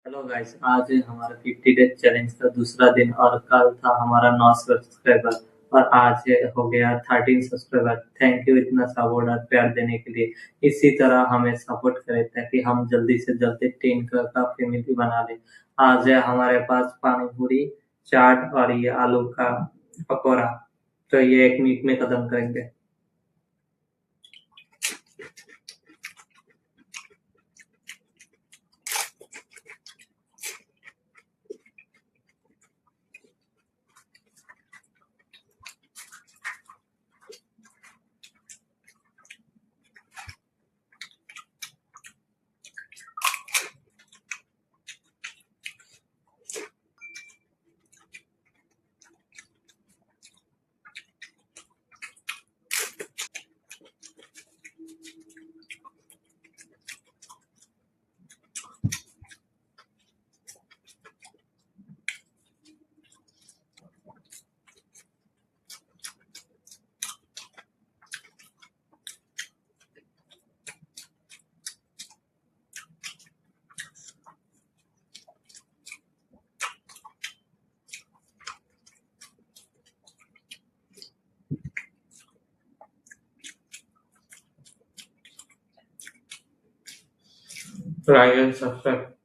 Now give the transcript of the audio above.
Hello guys, आज हमारा 50 days challenge का दूसरा दिन और कल था हमारा 9 सब्सक्राइबर और आज हो गया 13 सब्सक्राइबर। थैंक यू इतना सपोर्ट और प्यार देने के लिए। इसी तरह हमें सपोर्ट करें ताकि हम जल्दी से जल्दी 10 का फैमिली बना लें। आज है हमारे पास पानी पूरी, चाट और ये आलू का पकौड़ा। तो ये एक मिनट में खत्म करेंगे। Like and subscribe.